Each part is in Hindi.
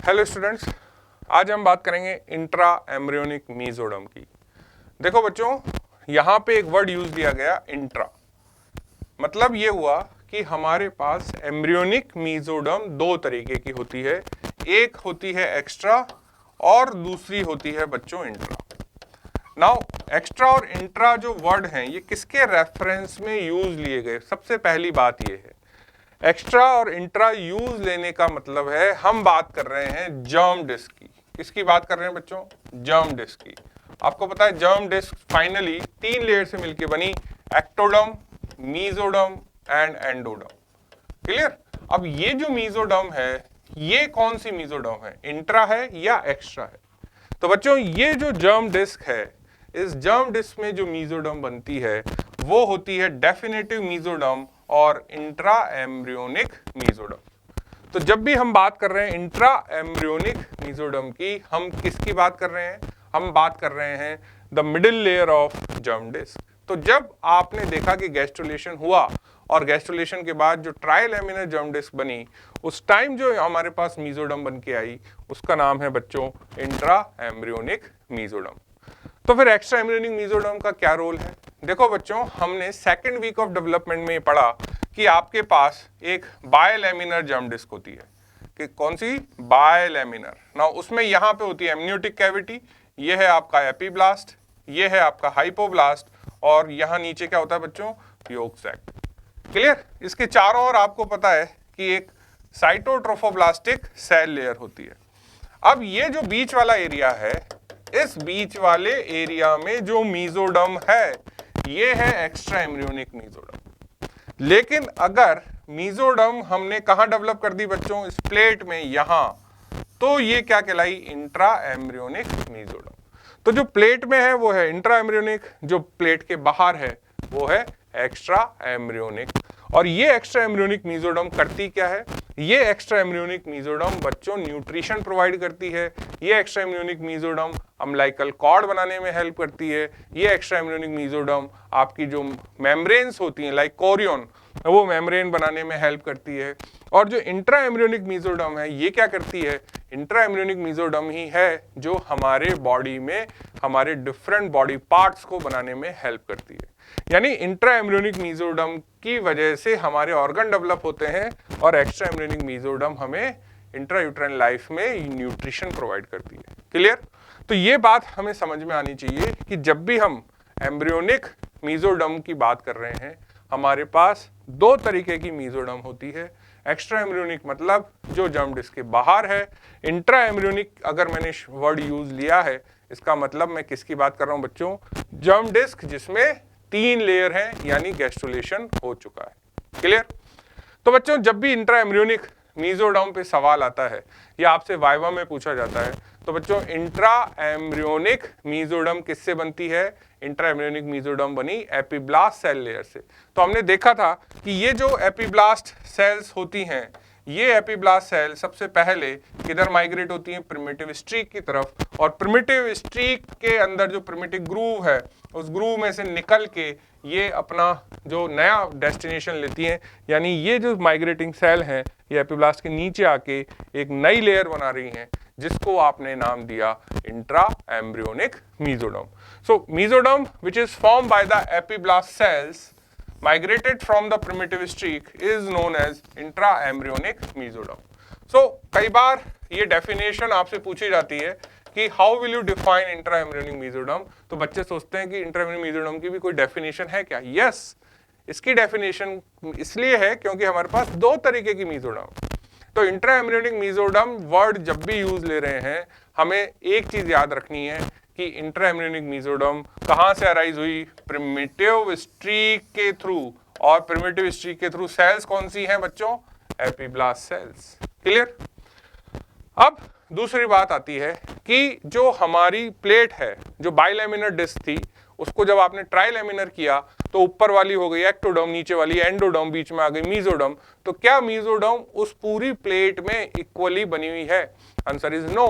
हेलो स्टूडेंट्स, आज हम बात करेंगे इंट्रा एम्ब्रियोनिक मीजोडर्म की। देखो बच्चों, यहाँ पे एक वर्ड यूज किया गया इंट्रा। मतलब ये हुआ कि हमारे पास एम्ब्रियोनिक मीजोडर्म दो तरीके की होती है, एक होती है एक्स्ट्रा और दूसरी होती है बच्चों इंट्रा। नाउ एक्स्ट्रा और इंट्रा जो वर्ड हैं ये किसके रेफरेंस में यूज लिए गए? सबसे पहली बात ये है, एक्स्ट्रा और इंट्रा यूज लेने का मतलब है हम बात कर रहे हैं जर्म डिस्क की। किसकी बात कर रहे हैं बच्चों? जर्म डिस्क की। आपको पता है जर्म डिस्क फाइनली 3 लेयर से मिलकर बनी, ectoderm, mesoderm and endoderm. Clear? अब ये जो मीजोडर्म है ये कौन सी मीजोडर्म है, इंट्रा है या एक्स्ट्रा है? तो बच्चों ये जो जर्म डिस्क है, इस जर्म डिस्क में जो मीजोडर्म बनती है वो होती है डेफिनेटिव मीजोडर्म और इंट्रा एम्ब्रियोनिक मीजोडर्म। तो जब भी हम बात कर रहे हैं इंट्रा एम्ब्रियोनिक मीजोडर्म की, हम किसकी बात कर रहे हैं? हम बात कर रहे हैं the middle layer of germ disc. तो जब आपने देखा कि गैस्ट्रुलेशन हुआ और गैस्ट्रुलेशन के बाद जो ट्राइलैमिनर जर्म डिस्क बनी, उस टाइम जो हमारे पास मीजोडर्म बन के आई उसका नाम है बच्चों इंट्रा एम्ब्रियोनिक मीजोडर्म। तो फिर एक्स्ट्रा एम्ब्रियोनिक मीजोडर्म का क्या रोल है? देखो बच्चों, हमने सेकेंड वीक ऑफ डेवलपमेंट में पढ़ा कि आपके पास एक बायलैमिनर जर्म डिस्क होती है। कि कौन सी? बायलैमिनर। ना उसमें यहाँ पे होती है एमनियोटिक कैविटी, ये है आपका एपीब्लास्ट, ये है आपका हाइपोब्लास्ट और यहाँ नीचे क्या होता है बच्चों? Yolk sac. क्लियर? इसके चारों ओर आपको पता है कि एक साइटोट्रोफोब्लास्टिक सेल लेयर होती है। अब ये जो बीच वाला एरिया है, इस बीच वाले एरिया में जो मीजोडर्म है ये है एक्स्ट्रा एम्ब्रियोनिक मीजोडर्म। लेकिन अगर मीजोडर्म हमने कहां डेवलप कर दी बच्चों? इस प्लेट में, यहां, तो ये क्या कहलाई? Intra embryonic mesoderm. तो जो प्लेट में है वो है इंट्रा एम्ब्रियोनिक, जो प्लेट के बाहर है वो है एक्स्ट्रा एम्ब्रियोनिक। और ये एक्स्ट्रा एम्ब्रियोनिक मीजोडर्म करती क्या है? ये एक्स्ट्रा एम्ब्रियोनिक मीजोडर्म बच्चों न्यूट्रिशन प्रोवाइड करती है। ये extra embryonic mesoderm umbilical cord बनाने में हेल्प करती है। ये एक्स्ट्रा एम्ब्रियोनिक मीजोडर्म आपकी जो मेम्ब्रेन्स होती हैं लाइक कोरियन, वो मेम्ब्रेन बनाने में हेल्प करती है। और जो इंट्रा एम्ब्रियोनिक मीजोडर्म है ये क्या करती है? इंट्रा एम्ब्रियोनिक मीजोडर्म ही है जो हमारे बॉडी में हमारे डिफरेंट बॉडी पार्ट्स को बनाने में हेल्प करती है। यानी इंट्रा एम्ब्रियोनिक मीजोडर्म की वजह से हमारे ऑर्गन डेवलप होते हैं और एक्स्ट्रा एम्ब्रियोनिक मीजोडर्म हमें इंट्रा यूट्राइन लाइफ में न्यूट्रिशन प्रोवाइड करती है। क्लियर? तो ये बात हमें समझ में आनी चाहिए कि जब भी हम एम्ब्रियोनिक मीजोडर्म की बात कर रहे हैं, हमारे पास दो तरीके की मीजोडर्म होती है। एक्स्ट्रा एम्ब्रियोनिक मतलब जो जर्म डिस्क के बाहर है। इंट्रा एम्ब्रियोनिक अगर मैंने वर्ड यूज लिया है, इसका मतलब मैं किसकी बात कर रहा हूं बच्चों? जर्म डिस्क जिसमें 3 लेयर हैं, यानी गैस्ट्रुलेशन हो चुका है। क्लियर? तो बच्चों जब भी इंट्रा एम्ब्रियोनिक मीजोडर्म पे सवाल आता है या आपसे वाइवा में पूछा जाता है, तो बच्चों इंट्रा एम्ब्रियोनिक मीजोडर्म किससे बनती है? इंट्रा एम्ब्रियोनिक मीजोडर्म बनी एपीब्लास्ट सेल लेयर से। तो हमने देखा था कि ये जो एपीब्लास्ट सेल्स होती हैं, ये एपीब्लास्ट सेल सबसे पहले किधर माइग्रेट होती हैं? प्रिमिटिव स्ट्रीक की तरफ। और प्रिमिटिव स्ट्रीक के अंदर जो प्रिमिटिव ग्रूव है, उस ग्रूव में से निकल के ये अपना जो नया डेस्टिनेशन लेती हैं। यानी ये जो माइग्रेटिंग सेल हैं ये एपीब्लास्ट के नीचे आके एक नई लेयर बना रही हैं, जिसको आपने नाम दिया intra embryonic mesoderm. So mesoderm which is form by the epiblast cells migrated from the primitive streak is known as intraembryonic mesoderm. So कई बार ये डेफिनेशन आपसे पूछी जाती है कि how will you define intraembryonic mesoderm? तो बच्चे सोचते हैं कि इंट्राएम्ब्रियोनिक मीजोडर्म की भी कोई डेफिनेशन है क्या? यस, इसकी डेफिनेशन इसलिए है क्योंकि हमारे पास दो तरीके की मीजोडर्म। तो इंट्राएम्ब्रियोनिक मीजोडर्म वर्ड जब भी यूज ले रहे हैं, हमें एक चीज याद रखनी है कि इंट्रा एम्ब्रियोनिक मीजोडर्म कहां से अराइज हुई? प्रिमिटिव स्ट्रीक के थ्रू। और प्रिमिटिव स्ट्रीक के थ्रू सेल्स कौन सी हैं बच्चों? Epiblast cells. क्लियर? अब दूसरी बात आती है कि जो हमारी प्लेट है, जो बाइलैमिनर डिस्क थी, उसको जब आपने ट्राइलैमिनर किया तो ऊपर वाली हो गई एक्टोडर्म, नीचे वाली एंडोडर्म, बीच में आ गई मीजोडर्म। तो क्या मीजोडर्म उस पूरी प्लेट में इक्वली बनी हुई है? Answer is no.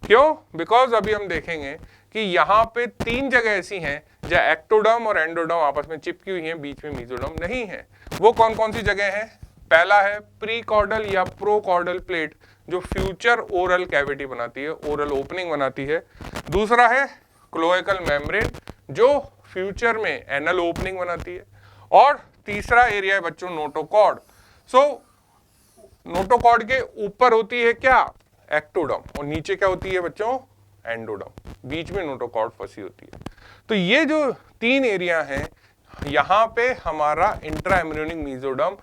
क्यों? बिकॉज अभी हम देखेंगे कि यहाँ पे 3 जगह ऐसी हैं जहाँ एक्टोडर्म और एंडोडर्म आपस में चिपकी हुई हैं, बीच में मीजोडर्म नहीं है। वो कौन कौन सी जगह हैं? पहला है प्री कॉर्डल या प्रो कॉर्डल प्लेट, जो फ्यूचर ओरल कैविटी बनाती है, ओरल ओपनिंग बनाती है। दूसरा है क्लोएकल मेम्ब्रेन जो फ्यूचर में एनल ओपनिंग बनाती है। और तीसरा एरिया है बच्चों नोटोकॉर्ड। सो नोटोकॉर्ड के ऊपर होती है क्या, एक्टोडर्म, और नीचे क्या होती है बच्चों, एंडोडर्म। बीच में नोटोकॉर्ड फंसी होती है। तो ये जो तीन एरिया हैं, यहाँ पे हमारा इंट्रा एम्ब्रियोनिक मेसोडर्म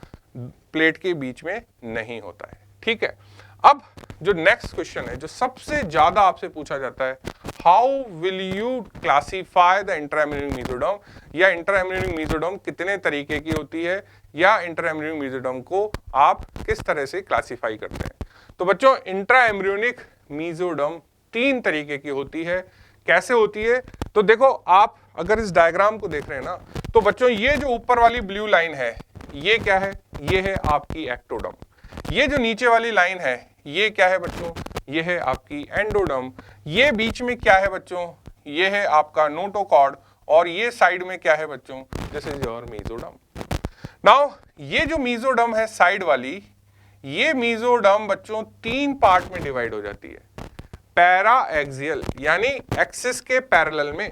प्लेट के बीच में नहीं होता है। ठीक है, अब जो नेक्स्ट क्वेश्चन है, जो सबसे ज्यादा आपसे पूछा जाता है, how will you classify the intra embryonic mesoderm, या इंट्रा एम्ब्रियोनिक मेसोडर्म कितने तरीके की होती है, या इंट्रा एम्ब्रियोनिक मेसोडर्म को आप किस तरह से क्लासीफाई करते हैं। तो बच्चों इंट्रा एम्ब्रियोनिक मेसोडर्म तीन तरीके की होती है। कैसे होती है, तो देखो आप अगर इस डायग्राम को देख रहे हैं ना, तो बच्चों ये जो ऊपर वाली ब्लू लाइन है, ये क्या है, ये है आपकी एक्टोडर्म। ये जो नीचे वाली लाइन है, ये क्या है बच्चों, ये है आपकी एंडोडर्म। ये बीच में क्या है बच्चों, ये है आपका नोटोकॉर्ड। और ये साइड में क्या है बच्चों, this is your mesoderm. Now ये जो मेसोडर्म है साइड वाली, ये मेसोडर्म बच्चों तीन पार्ट में डिवाइड हो जाती है। पैरा एक्सियल यानी एक्सिस के पैरेलल में,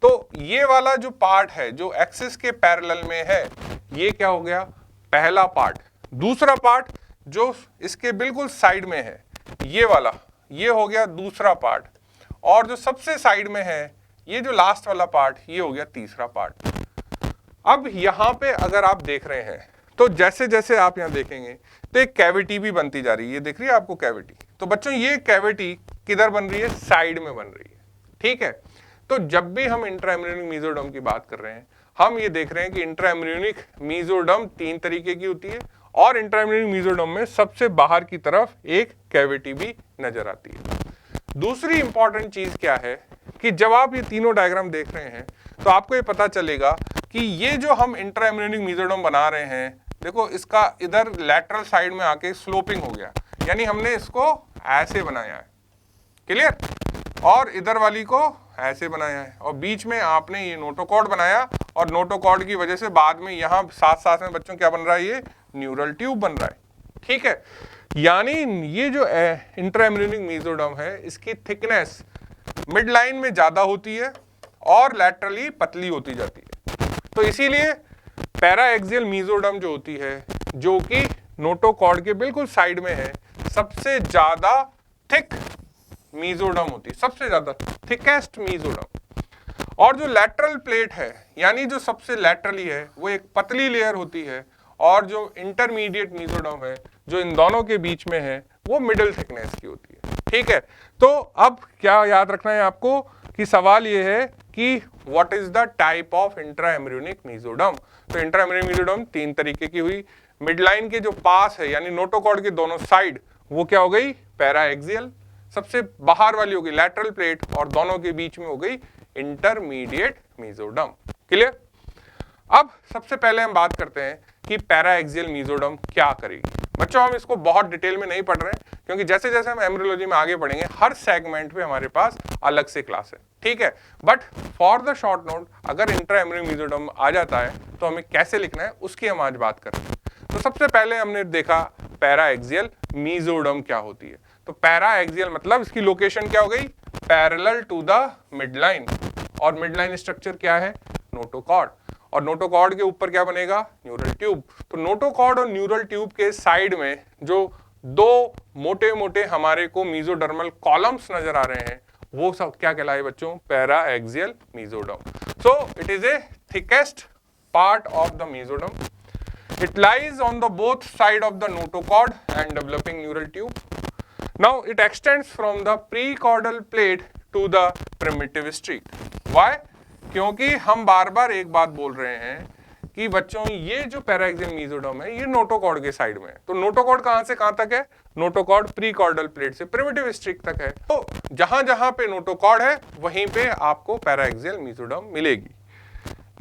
तो ये वाला जो पार्ट है जो एक्सिस के पैरेलल में है, ये क्या हो गया, पहला पार्ट। दूसरा पार्ट जो इसके बिल्कुल साइड में है, ये वाला, ये हो गया दूसरा पार्ट। और जो सबसे साइड में है, ये जो लास्ट वाला पार्ट, ये हो गया तीसरा पार्ट। अब यहां पे अगर आप देख रहे हैं, तो जैसे जैसे आप यहां देखेंगे तो एक कैविटी भी बनती जा रही है। ये दिख रही है आपको कैविटी। तो बच्चों ये कैविटी किधर बन रही है, साइड में बन रही है। ठीक है, तो जब भी हम इंट्रा एम्ब्रियोनिक मेसोडर्म की बात कर रहे हैं, हम ये देख रहे हैं कि इंट्रा एम्ब्रियोनिक मेसोडर्म तीन तरीके की होती है, और इंट्रा एम्ब्रियोनिक मेसोडर्म में सबसे बाहर की तरफ एक कैविटी भी नजर आती है। दूसरी इंपॉर्टेंट चीज क्या है कि जब आप ये तीनों डायग्राम देख रहे हैं, तो आपको ये पता चलेगा कि ये जो हम इंट्रा एम्ब्रियोनिक मेसोडर्म बना रहे हैं, देखो इसका इधर लैटरल साइड में आके स्लोपिंग हो गया, यानी हमने इसको ऐसे बनाया है, क्लियर, और इधर वाली को ऐसे बनाया है, और बीच में आपने ये नोटोकॉर्ड बनाया, और नोटोकॉर्ड की वजह से बाद में यहाँ साथ साथ में बच्चों क्या बन रहा है, ये न्यूरल ट्यूब बन रहा है। ठीक है, यानी ये जो इंट्रा एम्ब्रियोनिक मेसोडर्म है, इसकी थिकनेस मिड लाइन में ज्यादा होती है और लैटरली पतली होती जाती है। तो इसीलिए पैरा एक्सियल मेसोडर्म जो होती है, जो कि नोटोकॉर्ड के बिल्कुल साइड में है, सबसे ज्यादा थिक मेसोडर्म होती है, सबसे ज्यादा थिकेस्ट मेसोडर्म। और जो लैटरल प्लेट है, यानी जो सबसे लैटरली है, वो एक पतली लेयर होती है, और जो इंटरमीडिएट मेसोडर्म है, जो इन दोनों के बीच में है, वो मिडिल थिकनेस की होती है। ठीक है, तो अब क्या याद रखना है आपको कि सवाल ये है कि what is the type of intra embryonic mesoderm. तो इंट्रा एम्ब्रियोनिक मेसोडर्म तीन तरीके की हुई। मिडलाइन के जो पास है, यानी नोटोकॉर्ड के दोनों साइड, वो क्या हो गई, पैरा एक्सियल। सबसे बाहर वाली हो गई लैटरल प्लेट, और दोनों के बीच में हो गई इंटरमीडिएट मेसोडर्म। क्लियर। अब सबसे पहले हम बात करते हैं कि पैरा एक्सियल मेसोडर्म क्या करेगी। बच्चों हम इसको बहुत डिटेल में नहीं पढ़ रहे हैं, क्योंकि जैसे जैसे हम एम्ब्रियोलॉजी में आगे बढ़ेंगे, हर सेगमेंट पे हमारे पास अलग से क्लास है। ठीक है, but for the short note, अगर इंट्रा एम्ब्रियोनिक मेसोडर्म आ जाता है तो हमें कैसे लिखना है, उसकी हम आज बात कर रहे हैं। तो सबसे पहले हमने देखा पैरा एक्सियल मेसोडर्म क्या होती है। तो पैरा एक्सियल मतलब इसकी लोकेशन क्या हो गई, पैरेलल टू द मिडलाइन, और मिडलाइन स्ट्रक्चर क्या है, नोटोकॉर्ड, और नोटोकॉर्ड के ऊपर क्या बनेगा, न्यूरल ट्यूब। तो नोटोकॉर्ड और न्यूरल ट्यूब के साइड में जो दो मोटे मोटे हमारे को मेसोडर्मल कॉलम्स नजर आ रहे हैं, वो सब क्या कहलाए बच्चों, para axial mesoderm. So it is a thickest part of the mesoderm. It lies on the both side of the notochord and developing neural tube. Now it extends from the precaudal plate to the primitive streak. Why? क्योंकि हम बार बार एक बात बोल रहे हैं कि बच्चों ये जो पैराएक्सियल मेसोडर्म है, ये नोटोकॉर्ड के साइड में है। तो नोटोकॉर्ड कहां से कहां तक है, नोटोकॉर्ड प्रीकॉर्डल प्लेट से प्रिमिटिव स्ट्रिक तक है। तो जहां जहां पे नोटोकॉर्ड है, वहीं पे आपको पैराएक्सियल मेसोडर्म मिलेगी।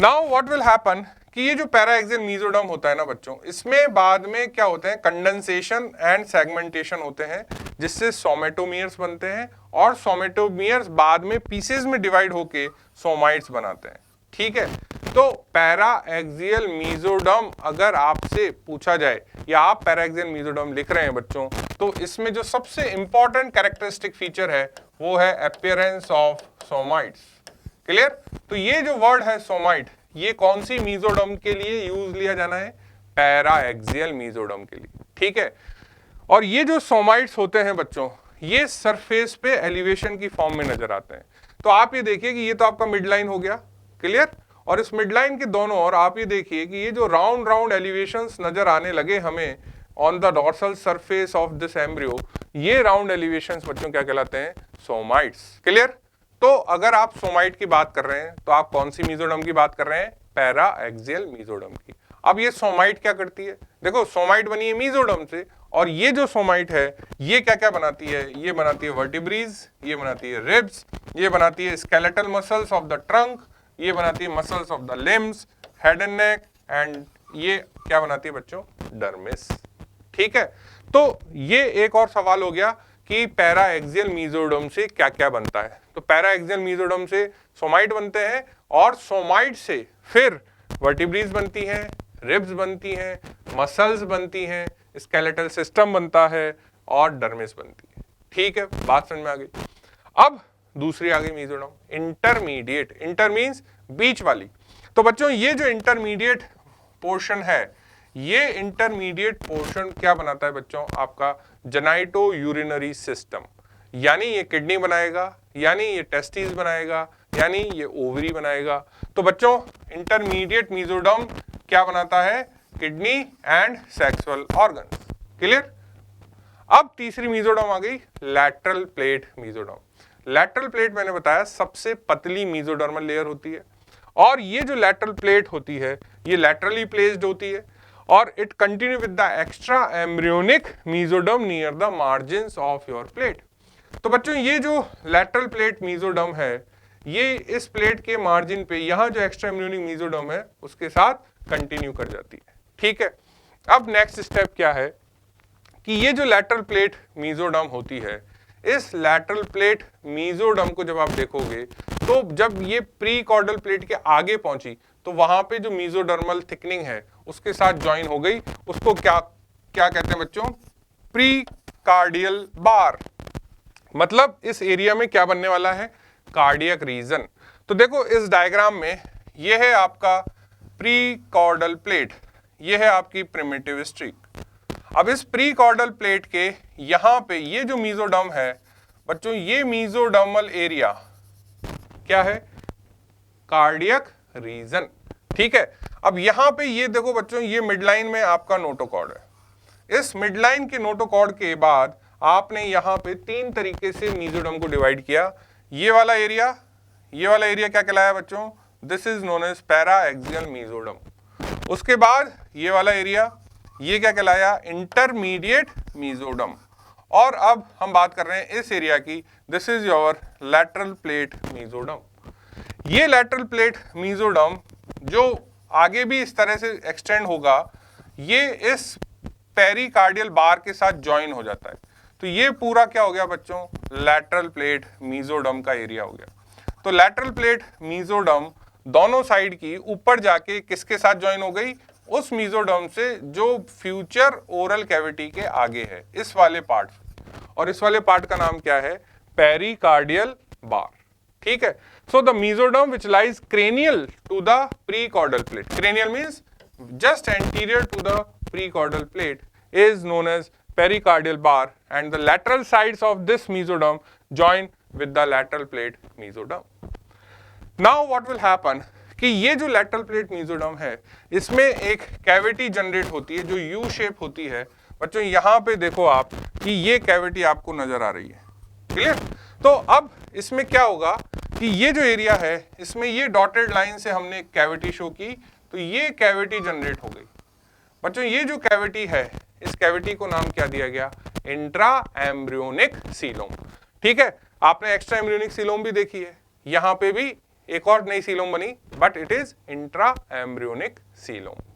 नाउ व्हाट विल हैपन कि ये जो पैराएक्सियल मेसोडर्म होता है ना बच्चों, इसमें बाद में क्या होते हैं, कंडेंसेशन एंड सेगमेंटेशन होते हैं, जिससे सोमेटोमियर्स बनते हैं, और सोमेटोमियर्स बाद में पीसेस में डिवाइड होके सोमाइट्स बनाते हैं। ठीक है, तो पैराएक्सियल मेसोडर्म अगर आपसे पूछा जाए या आप पैराएक्सियल मेसोडर्म लिख रहे हैं बच्चों, तो इसमें जो सबसे इंपॉर्टेंट कैरेक्टरिस्टिक फीचर है वो है अपीयरेंस ऑफ सोमाइट्स। क्लियर? तो ये जो वर्ड है सोमाइट, ये कौन सी मीजोडर्म के लिए यूज लिया जाना है? पैराएक्सियल मीजोडर्म के लिए। ठीक है, और ये जो सोमाइट्स होते हैं बच्चों, ये सरफेस पे एलिवेशन की फॉर्म में नजर आते हैं। तो आप ये देखिए कि ये तो आपका मिड लाइन हो गया। क्लियर? और इस मिड लाइन के दोनों ओर आप ये देखिए कि ये जो राउंड राउंड एलिवेशंस नजर आने लगे हमें on the dorsal surface of this embryo, ये राउंड एलिवेशंस बच्चों क्या कहलाते हैं? सोमाइट्स। क्लियर? तो अगर आप सोमाइट की बात कर रहे हैं तो आप कौन सी मीजोडर्म की बात कर रहे हैं? पैराएक्सियल मीजोडर्म की। अब ये सोमाइट क्या करती है? देखो, सोमाइट बनी है मीजोडर्म से, और ये जो सोमाइट है ये क्या क्या बनाती है? ये बनाती है वर्टिब्रीज, ये बनाती है रिब्स, ये बनाती है skeletal muscles of the trunk, ये बनाती है muscles of the limbs, head and neck, and ये क्या बनाती है बच्चों? डर्मिस। ठीक है, तो ये एक और सवाल हो गया कि पैराएक्सियल मीजोडर्म से क्या क्या बनता है। तो पैराएक्सियल मीजोडर्म से सोमाइट बनते हैं, और सोमाइट से फिर वर्टिब्रीज बनती हैं, रिब्स बनती हैं, मसल्स बनती हैं, स्केलेटल सिस्टम बनता है, और डर्मिस बनती है। ठीक है, बात समझ में आ गई। अब दूसरी आ गई मीजोडर्म, इंटरमीडिएट। इंटर मींस बीच वाली। तो बच्चों ये जो इंटरमीडिएट पोर्शन है, ये इंटरमीडिएट पोर्शन क्या बनाता है बच्चों? आपका जेनाइटो यूरिनरी सिस्टम। यानी ये किडनी बनाएगा, यानी ये टेस्टिस बनाएगा, यानी ये ओवरी बनाएगा। तो बच्चों इंटरमीडिएट मीजोडर्म क्या बनाता है? Kidney and sexual organs. Clear? अब तीसरी मीजोडर्म आ गई, lateral plate mesoderm. Lateral plate मैंने बताया सबसे पतली मीजोडर्मल लेयर होती है, और ये जो लैटरल प्लेट होती है ये लैटरली प्लेस्ड होती है, और it continue with the extra embryonic mesoderm near the margins of your plate. तो बच्चों ये जो लैटरल प्लेट मीजोडर्म है, ये इस प्लेट के मार्जिन पे यहाँ जो एक्स्ट्रा एम्ब्रियोनिक मीजोडर्म है उसके साथ कंटिन्यू कर जाती है। ठीक है, अब नेक्स्ट स्टेप क्या है कि ये जो लैटरल प्लेट मीजोडर्म होती है, इस लैटरल प्लेट मीजोडर्म को जब आप देखोगे तो जब ये प्री कॉर्डल प्लेट के आगे पहुंची तो वहां पे जो मीजोडर्मल थिकनिंग है उसके साथ ज्वाइन हो गई। उसको क्या क्या कहते हैं बच्चों? Pre cardial bar. मतलब इस एरिया में क्या बनने वाला है? Cardiac region. तो देखो इस डायग्राम में ये है आपका प्री कॉर्डल प्लेट, ये है आपकी प्रिमिटिव स्ट्रिक। अब इस प्री कॉर्डल प्लेट के यहां पे ये जो मीजोडर्म है बच्चों, ये मीजोडर्मल एरिया क्या है? Cardiac region. ठीक है, अब यहां पे ये देखो बच्चों, ये मिडलाइन में आपका नोटोकॉर्ड है। इस मिडलाइन के नोटोकॉर्ड के बाद आपने यहां पे तीन तरीके से मीजोडर्म को डिवाइड किया। ये वाला एरिया क्या कहलाया बच्चों? This is known as paraxial mesoderm. उसके बाद ये वाला एरिया, ये क्या कहलाया? Intermediate mesoderm. और अब हम बात कर रहे हैं इस एरिया की, this is your lateral plate mesoderm. ये लैटरल प्लेट मीजोडर्म जो आगे भी इस तरह से एक्सटेंड होगा, ये इस पेरिकार्डियल बार के साथ ज्वाइन हो जाता है। तो ये पूरा क्या हो गया बच्चों? लैटरल प्लेट मीजोडर्म का एरिया हो गया। तो लैटरल प्लेट मीजोडर्म दोनों साइड की ऊपर जाके किसके साथ ज्वाइन हो गई? उस मीजोडर्म से जो फ्यूचर ओरल कैविटी के आगे है, इस वाले पार्ट। और इस वाले पार्ट का नाम क्या है? Pericardial bar. ठीक है, so the mesoderm which lies cranial to the prechordal plate, cranial means just anterior to the prechordal plate, is known as pericardial bar, and the lateral sides of this mesoderm join with the lateral plate mesoderm. Now what will happen कि ये जो lateral plate mesoderm है, इसमें एक कैविटी जनरेट होती है जो यू शेप होती है। बच्चों यहाँ पे देखो आप कि ये कैविटी आपको नजर आ रही है। क्लियर? तो अब इसमें क्या होगा कि ये जो एरिया है इसमें ये डॉटेड लाइन से हमने कैविटी शो की, तो ये कैविटी जनरेट हो गई। बच्चों ये जो कैविटी है, इस कैविटी को नाम क्या दिया गया? Intra embryonic coelom. ठीक है, आपने एक्स्ट्रा एम्ब्रियोनिक सीलोम भी देखी है, यहाँ पे भी एक और नई सीलोम बनी, but it is intra embryonic coelom.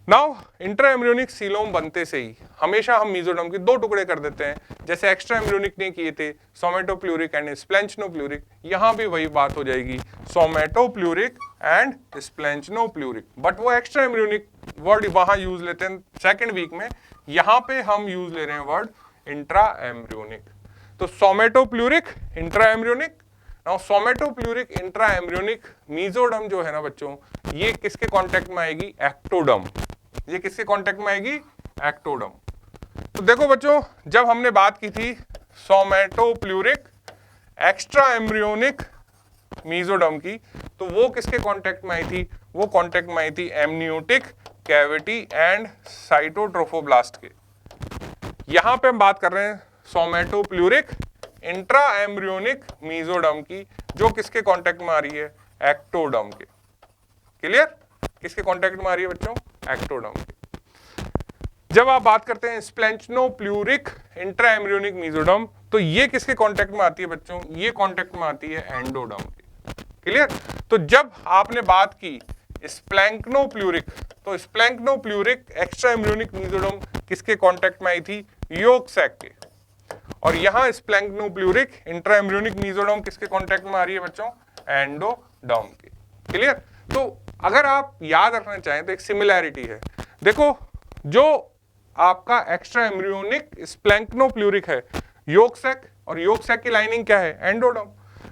Now intra embryonic coelom बनते से ही हमेशा हम मीजोडर्म के दो टुकड़े कर देते हैं, जैसे एक्स्ट्रा एम्ब्रियोनिक ने किए थे, सोमेटोप्लूरिक एंड स्प्लेंचनोप्लूरिक। यहाँ भी वही बात हो जाएगी, सोमेटोप्लूरिक एंड स्प्लेंचनोप्लूरिक। बट वो एक्स्ट्रा एम्ब्रियोनिक वर्ड वहां यूज लेते हैं सेकेंड वीक में, यहाँ पे हम यूज ले रहे हैं वर्ड इंट्रा एम्ब्रियोनिक। तो somatopleuric, intra embryonic. Now somatopleuric intra embryonic mesoderm जो है ना बच्चों, ये किसके कांटेक्ट में आएगी? एक्टोडर्म। ये किसके कांटेक्ट में आएगी? एक्टोडर्म। तो देखो बच्चों, जब हमने बात की थी सोमेटोप्लूरिक एक्स्ट्रा एम्ब्रियोनिक मीजोडर्म की, तो वो किसके कांटेक्ट में आई थी? वो कांटेक्ट में आई थी एमनियोटिक कैविटी एंड साइटोट्रोफोब्लास्ट के। यहां पे हम बात कर रहे हैं सोमेटोप्लूरिक इंट्रा एम्ब्रियोनिक मीजोडर्म की, जो किसके कांटेक्ट में आ रही है? एक्टोडर्म के। क्लियर? किसके कांटेक्ट में आ रही है बच्चों? एक्टोडर्म के। जब आप बात करते हैं स्प्लेंचनोप्लूरिक इंट्रा एम्ब्रियोनिक मीजोडर्म, तो ये किसके कांटेक्ट में आती है बच्चों? ये कांटेक्ट में आती है एंडोडर्म के। क्लियर? तो जब आपने बात की स्प्लैंक्नोप्लूरिक, तो स्प्लैंक्नोप्लूरिक एक्स्ट्रा एम्ब्रियोनिक मीजोडर्म किसके कांटेक्ट में आई थी? यॉर्क सैक के। और यहां स्प्लैंक्नोप्लूरिक इंट्रा एम्ब्रियोनिक मीजोडर्म किसके कांटेक्ट में आ रही है बच्चों? एंडोडर्म के। क्लियर? तो अगर आप याद रखना चाहें तो एक सिमिलैरिटी है। देखो, जो आपका एक्स्ट्रा एम्ब्रियोनिक स्प्लैंक्नोप्लूरिक है, यॉर्क सैक, और यॉर्क सैक की लाइनिंग क्या है? एंडोडर्म।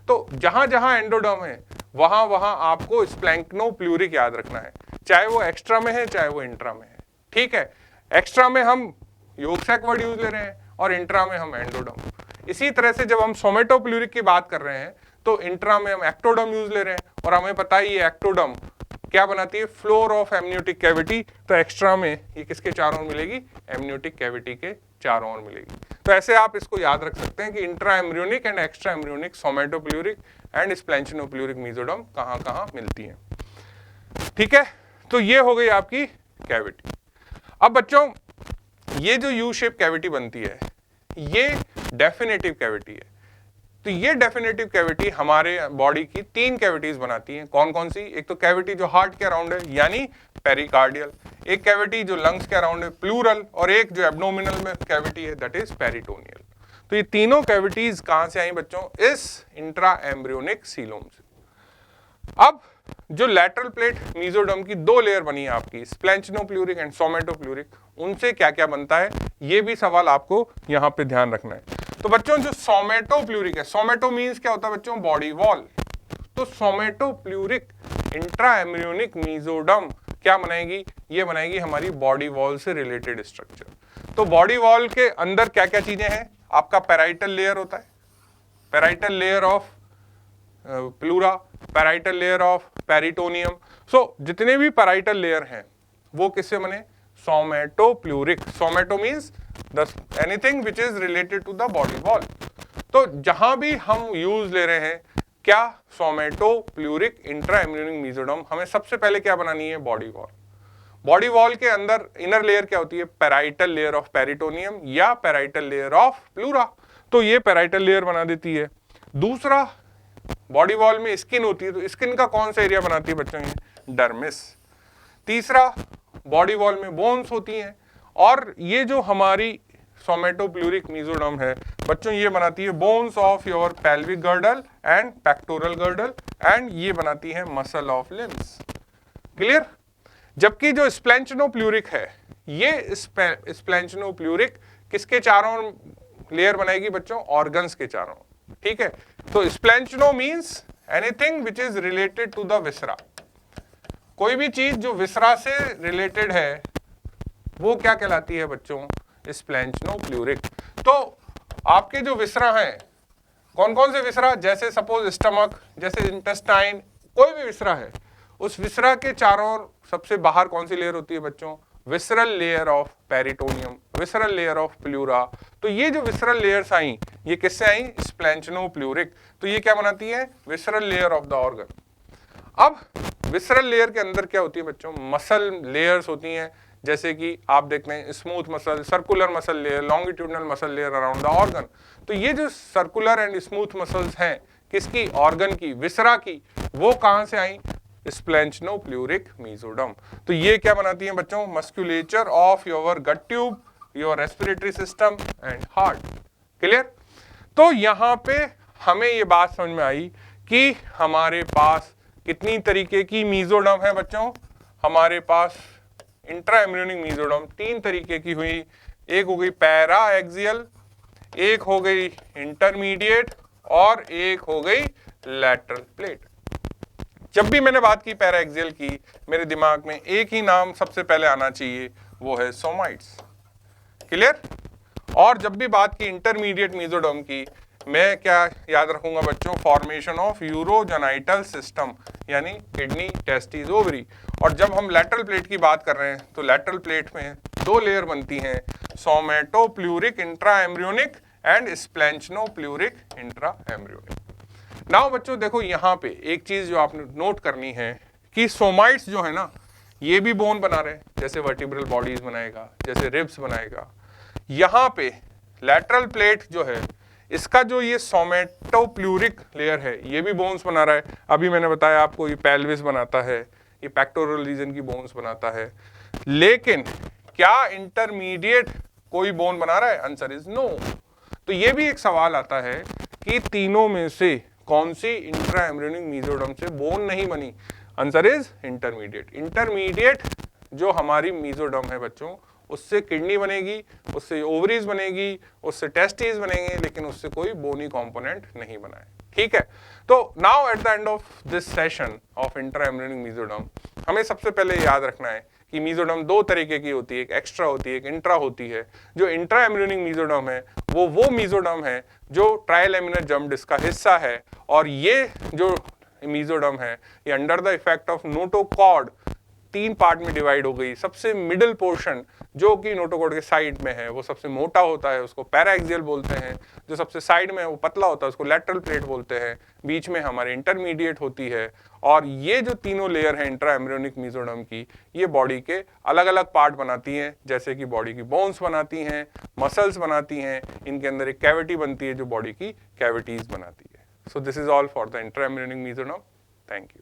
तो जहां जहां एंडोडर्म है वहां वहां आपको स्प्लैंक्नोप्लूरिक याद रखना है, चाहे वो एक्स्ट्रा में है चाहे वो इंट्रा में है। ठीक है? एक्स्ट्रा में हम यॉर्क सैक वर्ड यूज ले रहे हैं और इंट्रा में हम एंडोडर्म। इसी तरह से जब हम सोमेटोप्लूरिक की बात कर रहे हैं तो इंट्रा में हम एक्टोडर्म यूज ले रहे हैं, और हमें पता ही है एक्टोडर्म क्या बनाती है? Floor of amniotic cavity. तो एक्स्ट्रा में ये किसके चारों ओर मिलेगी? एमनियोटिक कैविटी के चारों ओर मिलेगी। तो ऐसे आप इसको याद रख सकते हैं कि intra embryonic and extra embryonic somatopleuric and splanchnopleuric mesoderm कहां कहां मिलती हैं। ठीक है? तो ये हो गई आपकी कैविटी। अब बच्चों, ये जो यू शेप कैविटी बनती है, ये डेफिनेटिव कैविटी है। तो ये डेफिनेटिव कैविटी हमारे बॉडी की 3 कैविटीज बनाती हैं। कौन कौन सी? एक तो कैविटी जो हार्ट के अराउंड है, यानी पेरिकार्डियल, एक कैविटी जो लंग्स के अराउंड है, प्लूरल, और एक जो एब्डोमिनल में कैविटी है, दैट इज पेरिटोनियल। तो ये तीनों कैविटीज कहां से आई बच्चों? इस इंट्रा एम्ब्रियोनिक सीलोम से। अब जो लैटरल प्लेट मीजोडर्म की 2 लेयर बनी है आपकी, स्प्लैंचनोप्लूरिक एंड सोमेटोप्लूरिक, उनसे क्या क्या बनता है, ये भी सवाल आपको यहां पे ध्यान रखना है। तो बच्चों, जो सोमेटोप्लूरिक है, सोमेटो मींस क्या होता है बच्चों? Body wall. तो सोमेटोप्लूरिक इंट्रा एम्ब्रियोनिक मीजोडर्म क्या बनाएगी? ये बनाएगी हमारी बॉडी वॉल से रिलेटेड स्ट्रक्चर। तो बॉडी वॉल के अंदर क्या क्या चीजें हैं? आपका पैराइटल लेयर होता है, parietal layer of pleura, parietal layer of peritoneum. So जितने भी पैराइटल लेयर हैं वो किससे बने? Somatopleuric. Somato means anything which is related to the body wall. तो जहां भी हम यूज ले रहे हैं क्या? सोमेटोप्लूरिक इंट्रा एम्ब्रियोनिक मीजोडर्म, हमें सबसे पहले क्या बनानी है? Body wall. बॉडी वॉल के अंदर इनर लेयर क्या होती है? पैराइटल लेयर ऑफ पेरिटोनियम या पैराइटल लेयर ऑफ प्लूरा। तो ये पैराइटल लेयर बना देती है। दूसरा, बॉडी वॉल में स्किन होती है, तो स्किन का कौन सा एरिया बनाती है बच्चों? ये डर्मिस। तीसरा, बॉडी वॉल में बोन्स होती हैं, और ये जो हमारी सोमेटोप्लूरिक मीजोडर्म है बच्चों, ये बनाती है bones of your pelvic girdle and pectoral girdle, and ये बनाती है मसल ऑफ लिम्स। क्लियर? जबकि जो स्प्लैंचनोप्लूरिक है, ये स्प्लैंचनोप्लूरिक किसके चारों लेयर बनाएगी बच्चों? ऑर्गन्स के चारों। ठीक है? तो splanchno means anything which is related to the viscera. कोई भी चीज जो विसरा से रिलेटेड है वो क्या कहलाती है बच्चों? स्प्लैंचनोप्लूरिक। तो आपके जो विसरा हैं, कौन कौन से विसरा? जैसे सपोज स्टमक, जैसे इंटेस्टाइन, कोई भी विसरा है, उस विसरा के चारों ओर सबसे बाहर कौन सी लेयर होती है बच्चों? Visceral layer of peritoneum, visceral layer of pleura. तो ये जो विसरल लेयर्स आई, ये किससे आई? स्प्लैंचनोप्लूरिक। तो ये क्या बनाती है? Visceral layer of the organ. अब विसरल लेयर के अंदर क्या होती है बच्चों? मसल लेयर्स होती हैं, जैसे कि आप देखते हैं smooth muscle, circular muscle layer, longitudinal muscle layer around the organ. तो ये जो सर्कुलर एंड स्मूथ मसल्स हैं, किसकी? ऑर्गन की, विसरा की, वो कहां से आई? स्प्लैंचनोप्लूरिक मीजोडर्म। तो ये क्या बनाती हैं बच्चों? Musculature of your gut tube, your respiratory system and heart. Clear? तो यहां पे हमें ये बात समझ में आई कि हमारे पास कितनी तरीके की मीजोडर्म है बच्चों? हमारे पास इंट्रा एम्ब्रियोनिक मीजोडर्म 3 तरीके की हुई। एक हो गई पैरा एक्सियल, एक हो गई इंटरमीडिएट और एक हो गई लैटरल प्लेट। जब भी मैंने बात की पैराएक्सियल की, मेरे दिमाग में एक ही नाम सबसे पहले आना चाहिए, वो है सोमाइट्स। क्लियर? और जब भी बात की इंटरमीडिएट मेसोडर्म की, मैं क्या याद रखूंगा बच्चों? फॉर्मेशन ऑफ यूरोजेनाइटल सिस्टम, यानी किडनी, टेस्टिस, ओवरी। और जब हम लैटरल प्लेट की बात कर रहे हैं तो लैटरल प्लेट में दो लेयर बनती हैं, somatopleuric intra embryonic and splanchnopleuric intra embryonic. Now बच्चों देखो, यहाँ पे एक चीज जो आपने नोट करनी है कि सोमाइट्स जो है ना, ये भी बोन बना रहे हैं, जैसे वर्टिब्रल बॉडीज बनाएगा, जैसे रिब्स बनाएगा। यहाँ पे लैटरल प्लेट जो है, इसका जो ये सोमेटोप्लूरिक लेयर है, ये भी बोन्स बना रहा है। अभी मैंने बताया आपको, ये पेल्विस बनाता है, ये पेक्टोरल रीजन की बोन्स बनाता है। लेकिन क्या इंटरमीडिएट कोई बोन बना रहा है? Answer is no. तो ये भी एक सवाल आता है कि तीनों में से कौन सी इंट्रा एम्ब्रियोनिक मेसोडर्म से बोन नहीं बनी? Answer is intermediate. इंटरमीडिएट जो हमारी मेसोडर्म है बच्चों, उससे किडनी बनेगी, उससे ओवरीज बनेगी, उससे टेस्टिस बनेंगे, लेकिन उससे कोई बोनी कंपोनेंट नहीं बना है। ठीक है? तो now at the end of this session of intra embryonic mesoderm, हमें सबसे पहले याद रखना है कि मेसोडर्म दो तरीके की होती है, एक एक्स्ट्रा होती है, एक इंट्रा होती है। जो इंट्रा एम्ब्रियोनिक मेसोडर्म है वो मेसोडर्म है जो ट्राइलेमिनर जर्म डिस्क का हिस्सा है, और ये जो मेसोडर्म है ये under the effect of notochord तीन पार्ट में डिवाइड हो गई। सबसे मिडिल पोर्शन जो कि नोटोकॉर्ड के साइड में है वो सबसे मोटा होता है, उसको पैराएक्सियल बोलते हैं। जो सबसे साइड में है वो पतला होता है, उसको लैटरल प्लेट बोलते हैं। बीच में हमारे इंटरमीडिएट होती है। और ये जो तीनों लेयर है इंट्रा एम्ब्रियोनिक मेसोडर्म की, ये बॉडी के अलग अलग पार्ट बनाती हैं, जैसे कि बॉडी की बोन्स बनाती हैं, मसल्स बनाती हैं, इनके अंदर एक कैविटी बनती है जो बॉडी की कैविटीज बनाती है। So this is all for the intra embryonic mesoderm. Thank you.